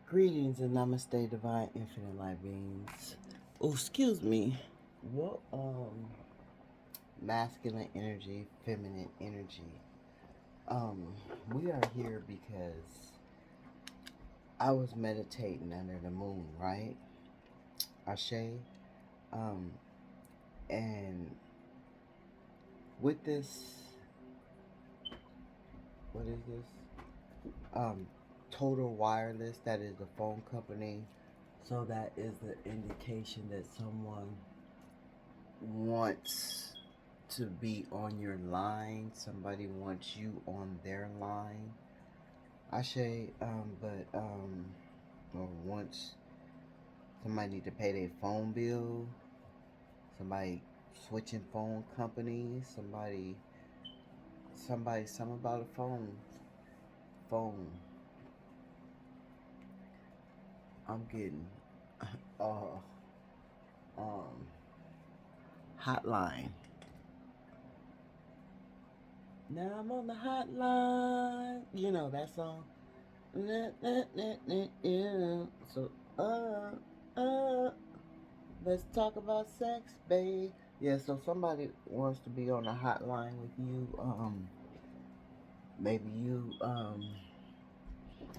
Greetings and namaste, divine infinite light beings. Oh, excuse me. What masculine energy, feminine energy. We are here because I was meditating under the moon, right? Ashe. Um, and with this, what is this? Total Wireless, that is the phone company. So that is the indication that someone wants to be on your line. Somebody wants you on their line. I say, or once somebody need to pay their phone bill, somebody switching phone companies, something about a phone. I'm getting, uh, um, hotline. Now I'm on the hotline. You know that song. So, let's talk about sex, babe. Yeah, so somebody wants to be on the hotline with you. Maybe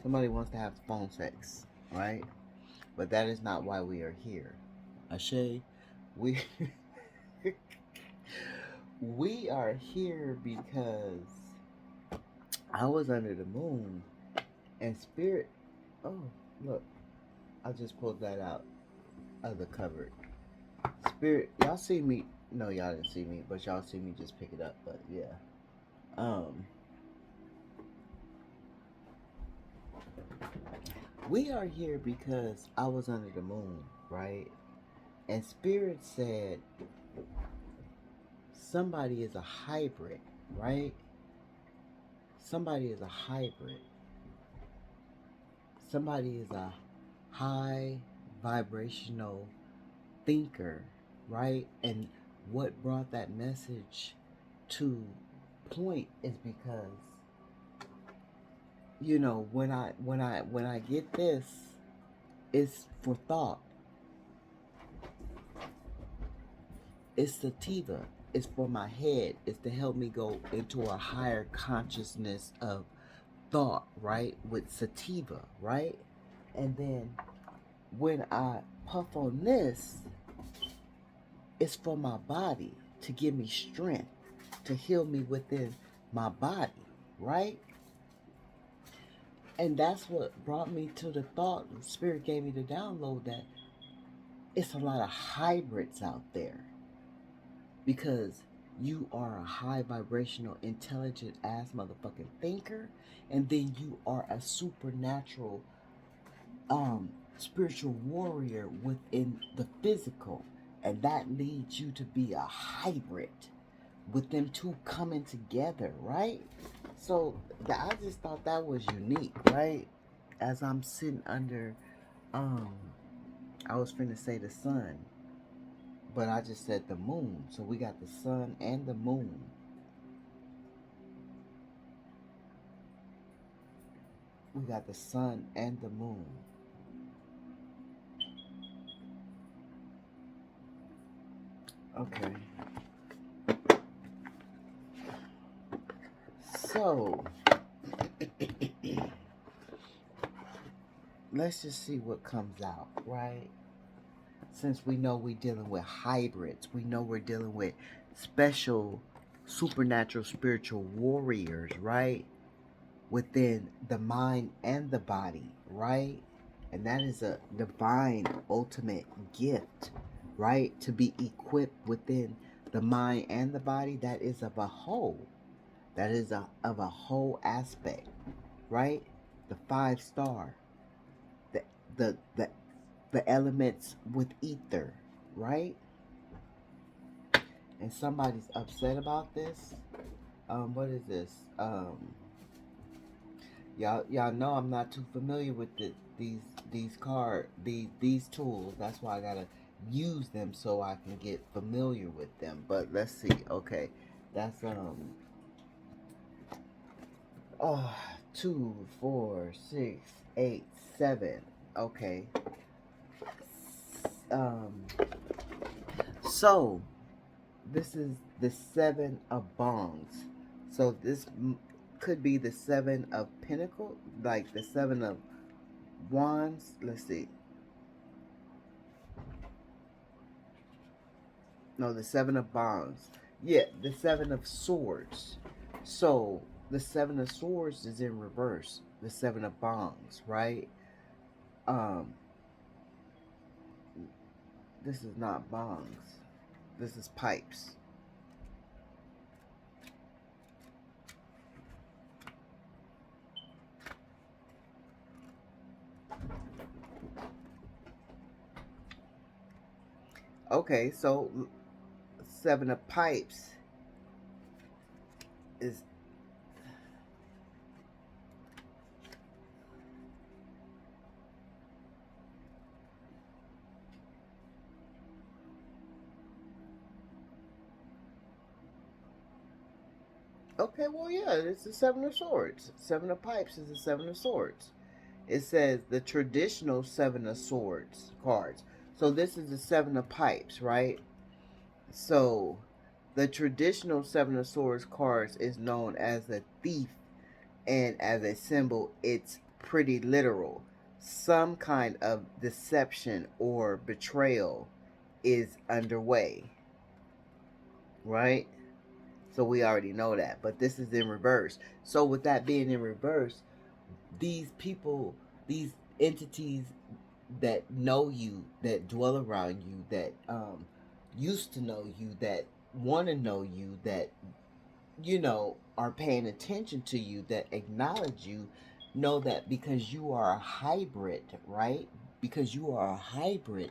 somebody wants to have phone sex, right? But that is not why we are here. Ashay, we we are here because I was under the moon and spirit. Oh, look, I just pulled that out of the cupboard. Spirit, y'all see me? No, y'all didn't see me, but y'all see me just pick it up. But yeah, um, we are here because I was under the moon, right? And Spirit said somebody is a hybrid, right? Somebody is a hybrid. Somebody is a high vibrational thinker, right? And what brought that message to point is because when I get this, it's for thought. It's sativa. It's for my head. It's to help me go into a higher consciousness of thought, right? With sativa, right? And then when I puff on this, it's for my body to give me strength, to heal me within my body, right? And that's what brought me to the thought. Spirit gave me the download that it's a lot of hybrids out there because you are a high vibrational, intelligent ass motherfucking thinker, and then you are a supernatural, spiritual warrior within the physical, and that leads you to be a hybrid with them two coming together, right? So I just thought that was unique, right? As I'm sitting under, um, I was finna say the sun, but I just said the moon. So we got the sun and the moon. We got the sun and the moon. Okay. So let's just see what comes out, right? Since we know we're dealing with hybrids, we know we're dealing with special supernatural spiritual warriors, right? Within the mind and the body, right? And that is a divine ultimate gift, right? To be equipped within the mind and the body, that is of a whole. That is of a whole aspect, right? The 5 star, the the the the elements with ether, right? And somebody's upset about this. What is this? Y'all know I'm not too familiar with these tools. That's why I gotta use them so I can get familiar with them. But let's see. Okay, that's 2, 4, 6, 8, 7. Okay. Um, so this is the seven of bongs. So this could be the seven of pentacles, like the seven of wands. Let's see. No, the seven of bongs. Yeah, the seven of swords. So the seven of swords is in reverse. The seven of bongs, right? Um, this is not bongs. This is pipes. Okay, so seven of pipes is okay. Well, yeah, it's the seven of swords. Seven of pipes is the seven of swords. It says the traditional seven of swords cards. So this is the seven of pipes, right? So the traditional seven of swords cards is known as a thief, and as a symbol, it's pretty literal. Some kind of deception or betrayal is underway, right? So we already know that. But this is in reverse. So with that being in reverse, these people, these entities that know you, that dwell around you, that used to know you, that want to know you, that are paying attention to you, that acknowledge you, know that because you are a hybrid, right? Because you are a hybrid,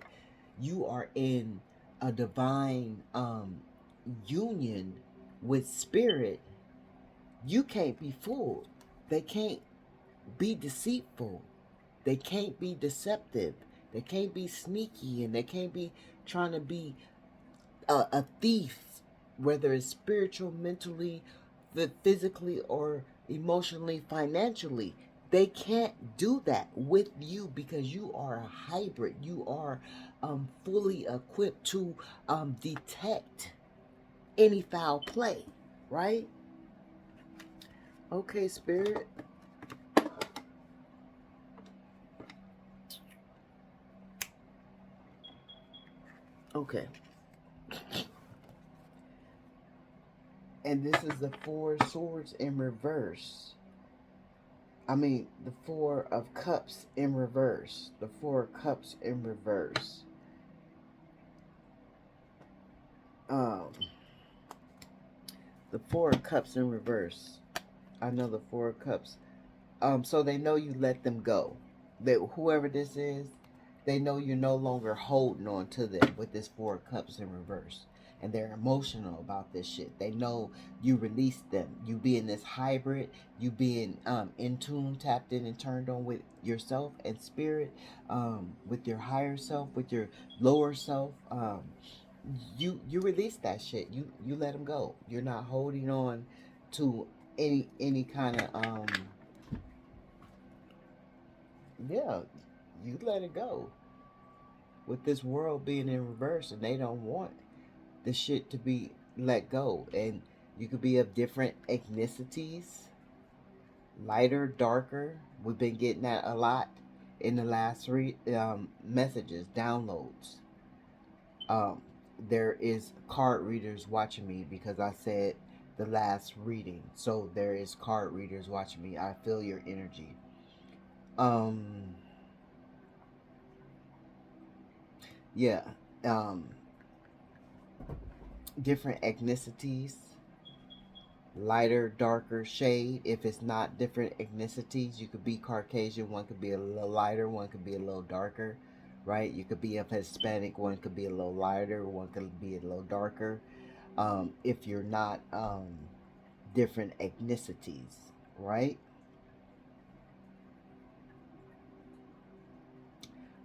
you are in a divine union with spirit. You can't be fooled. They can't be deceitful. They can't be deceptive. They can't be sneaky, and they can't be trying to be a thief, whether it's spiritual, mentally, physically, or emotionally, financially. They can't do that with you because you are a hybrid. You are fully equipped to detect any foul play, right? Okay, Spirit. Okay. And this is the four swords in reverse. I mean, the four of cups in reverse. The four cups in reverse. Um, the four of cups in reverse. I know the four of cups. So they know you let them go. That whoever this is, they know you're no longer holding on to them with this four of cups in reverse. And they're emotional about this shit. They know you released them. You being this hybrid, you being in tune, tapped in, and turned on with yourself and spirit, with your higher self, with your lower self. You release that shit. You let them go. You're not holding on to any kind of yeah, you let it go. With this world being in reverse, and they don't want the shit to be let go. And you could be of different ethnicities, lighter, darker. We've been getting that a lot in the last three messages, downloads. Um, there is card readers watching me because I said the last reading. So there is card readers watching me. I feel your energy. Um, yeah. Um, different ethnicities, lighter, darker shade. If it's not different ethnicities, you could be Caucasian, one could be a little lighter, one could be a little darker, right? You could be a Hispanic, one could be a little lighter, one could be a little darker. If you're not different ethnicities, right?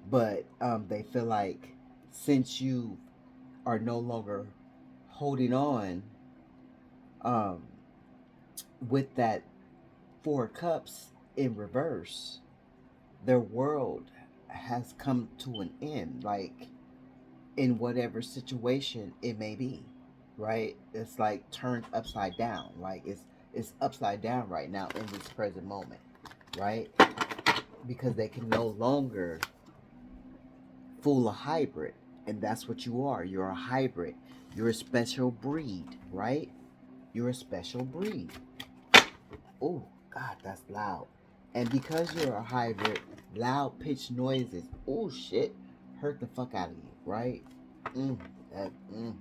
But they feel like since you are no longer holding on um, with that four cups in reverse, their world has come to an end, like in whatever situation it may be, right? It's like turned upside down, like it's upside down right now in this present moment, right? Because they can no longer fool a hybrid, and that's what you are. You're a hybrid. You're a special breed, right? You're a special breed. Oh God, that's loud. And because you're a hybrid, loud pitched noises, oh shit, hurt the fuck out of you, right? Mm, that, mm.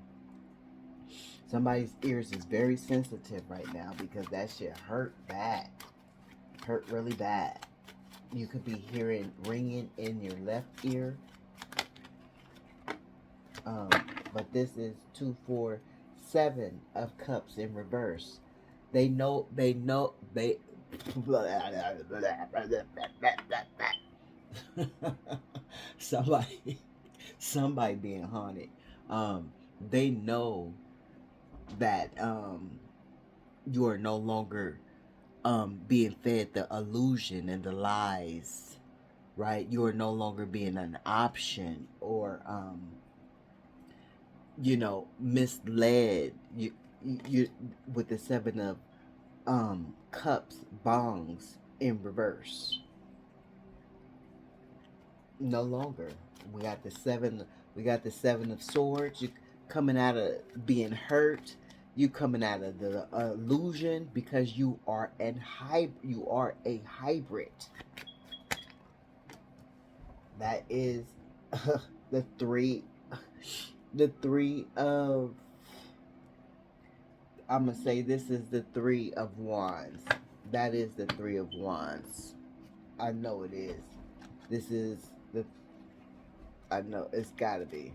Somebody's ears is very sensitive right now because that shit hurt bad. Hurt really bad. You could be hearing ringing in your left ear. Um, but this is 247 of cups in reverse. They know they somebody somebody being haunted. They know that you are no longer being fed the illusion and the lies, right? You are no longer being an option or misled. You with the seven of cups, bongs in reverse. No longer. We got the seven. We got the seven of swords. You coming out of being hurt. You coming out of the illusion because you are You are a hybrid. That is the three. The three of. I'm gonna say this is the three of wands. That is the three of wands. I know it is. This is the. I know it's gotta be.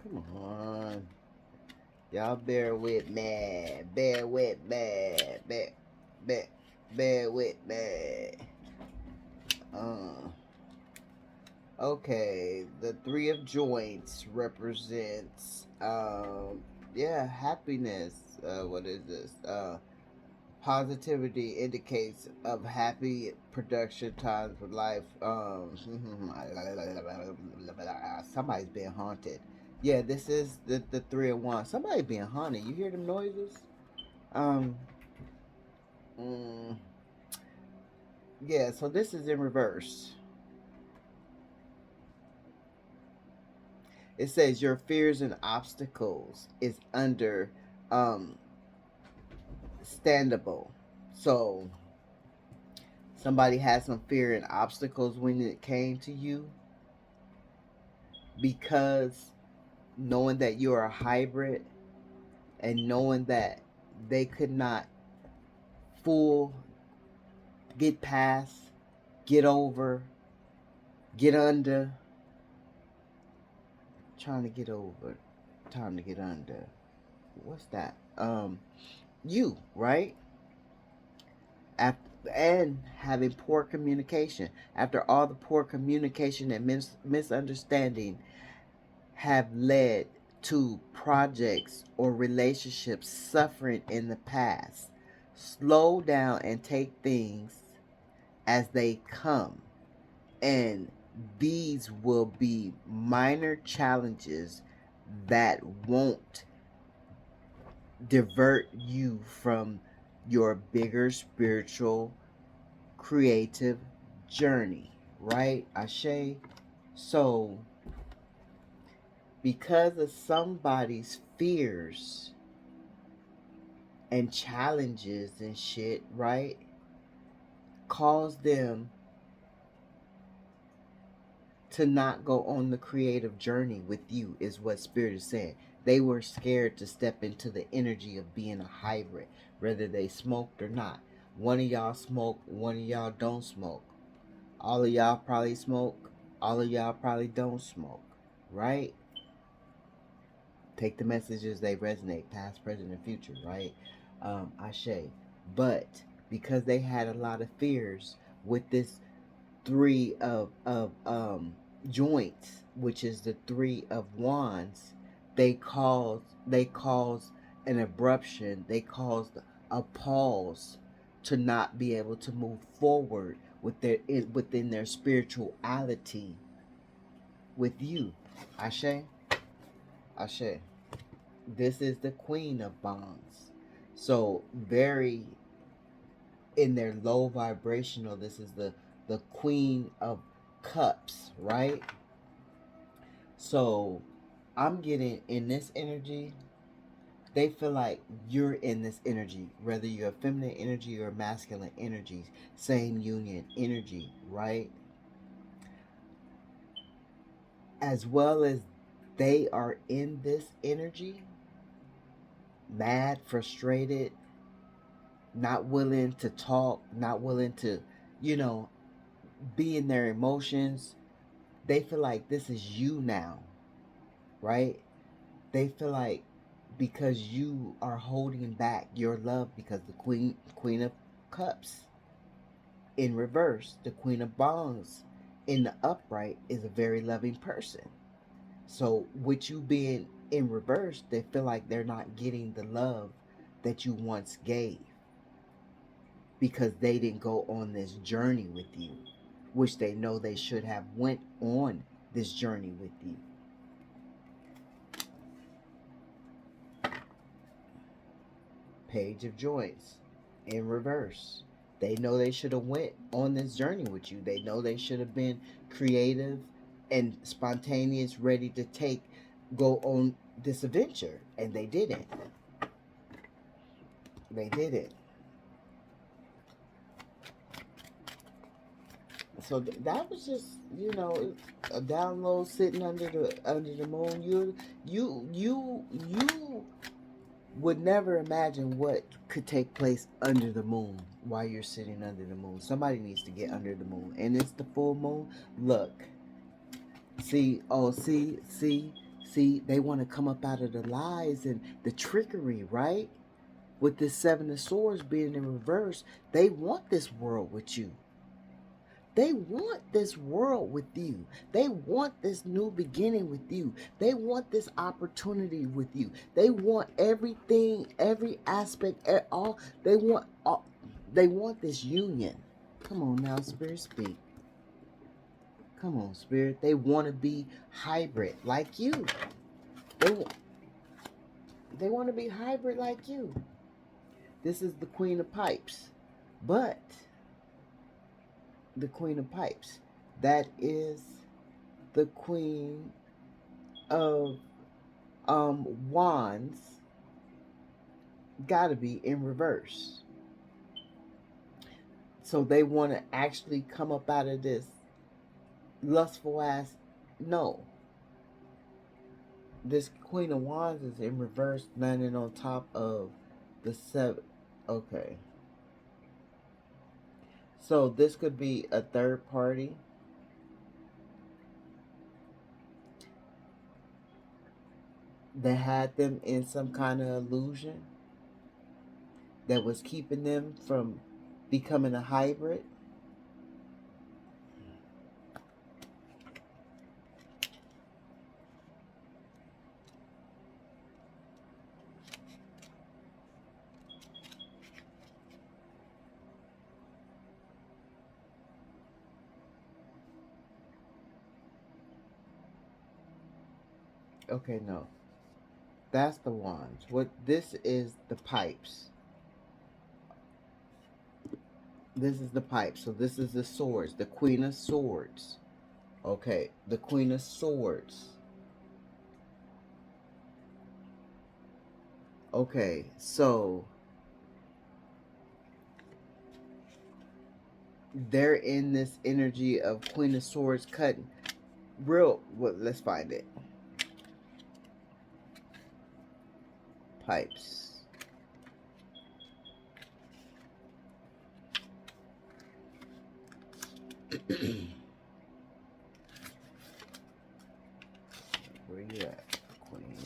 Come on. Y'all bear with me. Bear with me. Bear with me. Okay. The three of joints represents happiness. What is this? Positivity indicates of happy production times for life. Somebody's being haunted. Yeah, this is the three of wands. Somebody being haunted. You hear them noises? Um, mm, yeah. So this is in reverse. It says your fears and obstacles is under standable. So somebody had some fear and obstacles when it came to you because knowing that you're a hybrid and knowing that they could not fool, get past, get over, get under, trying to get over, time to get under. What's that? You, right? After, and having poor communication. After all the poor communication and misunderstanding have led to projects or relationships suffering in the past. Slow down and take things as they come. And these will be minor challenges that won't divert you from your bigger spiritual creative journey, right? Ashe. So because of somebody's fears and challenges and shit, right? Cause them to not go on the creative journey with you, is what Spirit is saying. They were scared to step into the energy of being a hybrid, whether they smoked or not. One of y'all smoke, one of y'all don't smoke. All of y'all probably smoke, all of y'all probably don't smoke, right? Take the messages, they resonate, past, present, and future, right? Ashe. But because they had a lot of fears with this three of joints, which is the three of wands, they cause an abruption, they cause a pause to not be able to move forward with within their spirituality with you. Ashe, Ashe. This is the queen of bonds. So very in their low vibrational, this is the queen of cups, right? So I'm getting in this energy, they feel like you're in this energy, whether you're a feminine energy or masculine energy, same union energy, right? As well as they are in this energy, mad, frustrated, not willing to talk, not willing to, you know, be in their emotions. They feel like this is you now, right? They feel like because you are holding back your love, because the queen of cups in reverse, the queen of bonds in the upright is a very loving person. So with you being in reverse, they feel like they're not getting the love that you once gave because they didn't go on this journey with you, which they know they should have went on this journey with you. Page of joints in reverse. They know they should have went on this journey with you. They know they should have been creative and spontaneous, ready to go on this adventure, and they didn't. They didn't. So that was just, a download sitting under the moon. You would never imagine what could take place under the moon while you're sitting under the moon. Somebody needs to get under the moon, and it's the full moon. Look, see, they want to come up out of the lies and the trickery, right? With this seven of swords being in reverse, they want this world with you. They want this world with you. They want this new beginning with you. They want this opportunity with you. They want everything, every aspect, all. They want all. They want this union. Come on now, Spirit, speak. Come on, Spirit. They want to be hybrid like you. They they want to be hybrid like you. This is the Queen of Pipes, but the Queen of Pipes, that is the Queen of Wands, gotta be in reverse. So they want to actually come up out of this lustful ass. No, this Queen of Wands is in reverse, landing on top of the seven. Okay, so this could be a third party. That had them in some kind of illusion that was keeping them from becoming a hybrid. Okay, no. That's the wands. What this is the pipes. This is the pipes. So this is the swords. The Queen of Swords. Okay, the Queen of Swords. Okay, so they're in this energy of Queen of Swords cutting. Well, let's find it. Pipes. Where you at, Queen?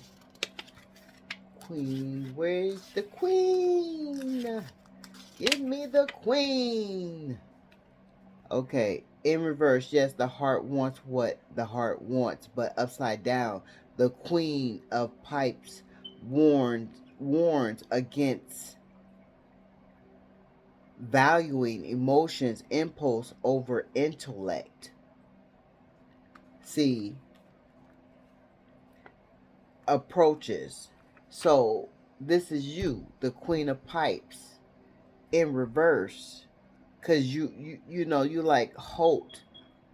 Queen, where's the Queen? Give me the Queen. Okay, in reverse, yes, the heart wants what the heart wants, but upside down, the Queen of Pipes warns against valuing emotions impulse over intellect. See, approaches. So this is you, the Queen of Pipes, in reverse, because you know you like hold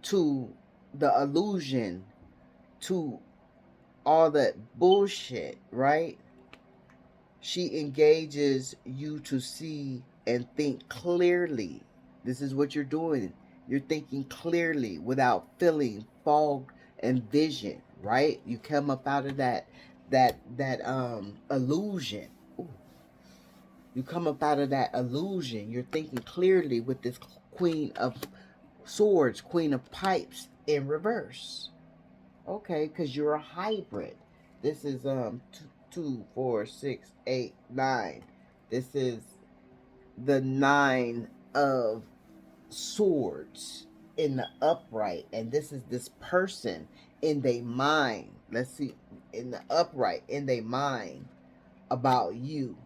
to the illusion, to all that bullshit, right? She engages you to see and think clearly. This is what you're doing. You're thinking clearly without feeling fog and vision, right? You come up out of that illusion. Ooh. You come up out of that illusion. You're thinking clearly with this Queen of Swords, Queen of Pipes in reverse. Okay, because you're a hybrid. This is 2, 4, 6, 8, 9. This is the 9 of Swords in the upright, and this is this person in their mind. Let's see, in the upright, in their mind about you,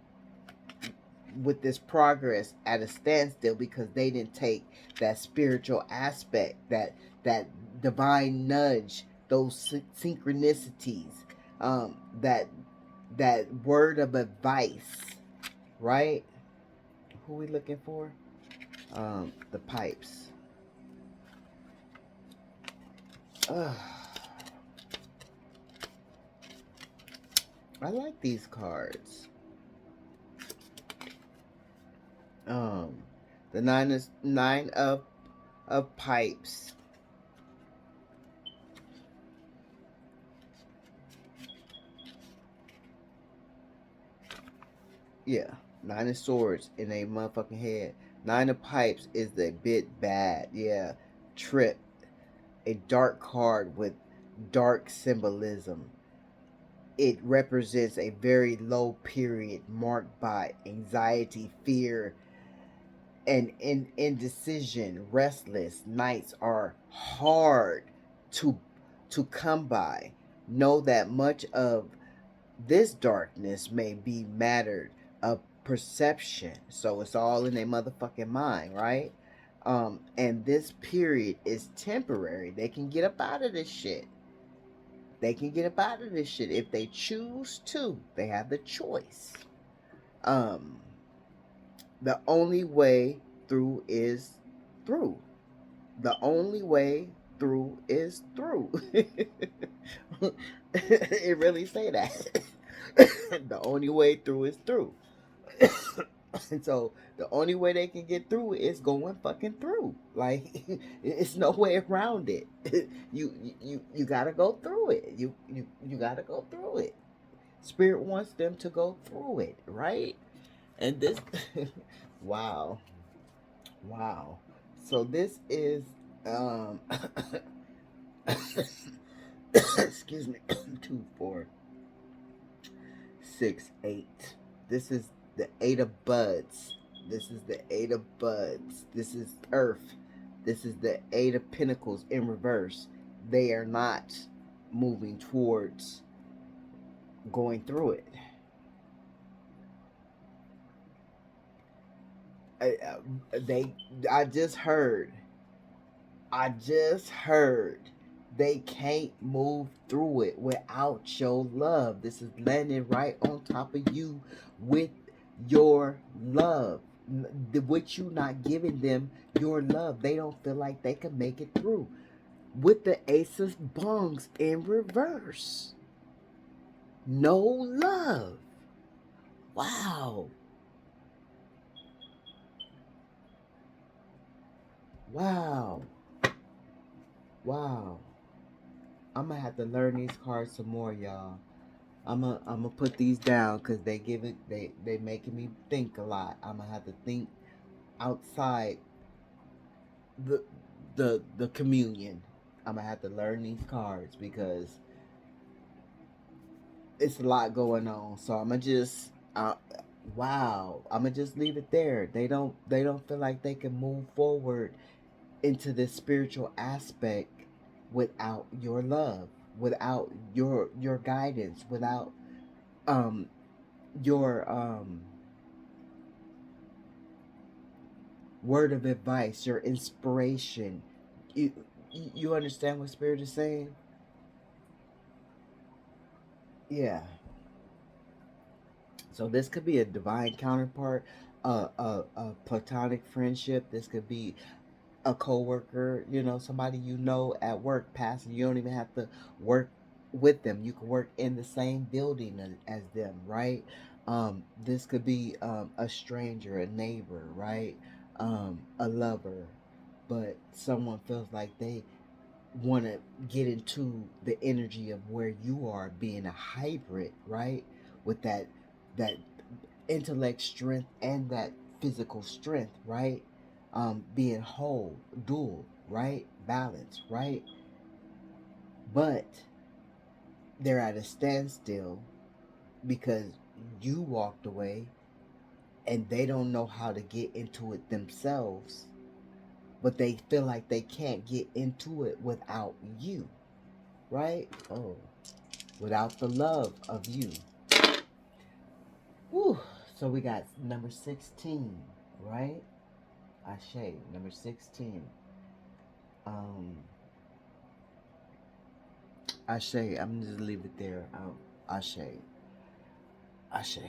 with this progress at a standstill because they didn't take that spiritual aspect, that divine nudge, those synchronicities, that word of advice, right? Who we looking for? The pipes. Ugh. I like these cards. Um, the nine of pipes. Yeah, 9 of Swords in a motherfucking head. 9 of Pipes is a bit bad. Yeah, trip. A dark card with dark symbolism. It represents a very low period marked by anxiety, fear, and indecision. Restless nights are hard to come by. Know that much of this darkness may be matter of perception. So it's all in their motherfucking mind, right? And this period is temporary. They can get up out of this shit. They can get up out of this shit if they choose to. They have the choice. Um, the only way through is through. The only way through is through. It really say that. The only way through is through. And so the only way they can get through is going fucking through. Like it's no way around it. You gotta go through it. You gotta go through it. Spirit wants them to go through it, right? And this wow. Wow. So this is excuse me, 2, 4, 6, 8. This is the 8 of Buds. This is the 8 of Buds. This is Earth. This is the 8 of Pentacles in reverse. They are not moving towards going through it. They, I just heard. I just heard they can't move through it without your love. This is landing right on top of you with your love. With you not giving them your love, they don't feel like they can make it through. With the Ace of Bungs in reverse. No love. Wow. Wow. Wow. I'm gonna have to learn these cards some more, y'all. I'm gonna put these down because they making me think a lot. I'm gonna have to think outside the the communion. I'm gonna have to learn these cards because it's a lot going on. So I'm gonna just wow. I'm gonna just leave it there. They don't feel like they can move forward into this spiritual aspect without your love, without your guidance, without um your word of advice, your inspiration. You you understand what Spirit is saying? Yeah. So this could be a divine counterpart, a platonic friendship. This could be a coworker, you know, somebody you know at work, passing. You don't even have to work with them. You can work in the same building as them, right? This could be a stranger, a neighbor, right? A lover, but someone feels like they want to get into the energy of where you are, being a hybrid, right? With that intellect strength and that physical strength, right? Being whole, dual, right? Balance, right? But they're at a standstill because you walked away and they don't know how to get into it themselves, but they feel like they can't get into it without you, right? Oh, without the love of you. Whew. So we got number 16, right? Ashe, number 16. Um, Ashe, I'm just leave it there. Ashe. Ashe.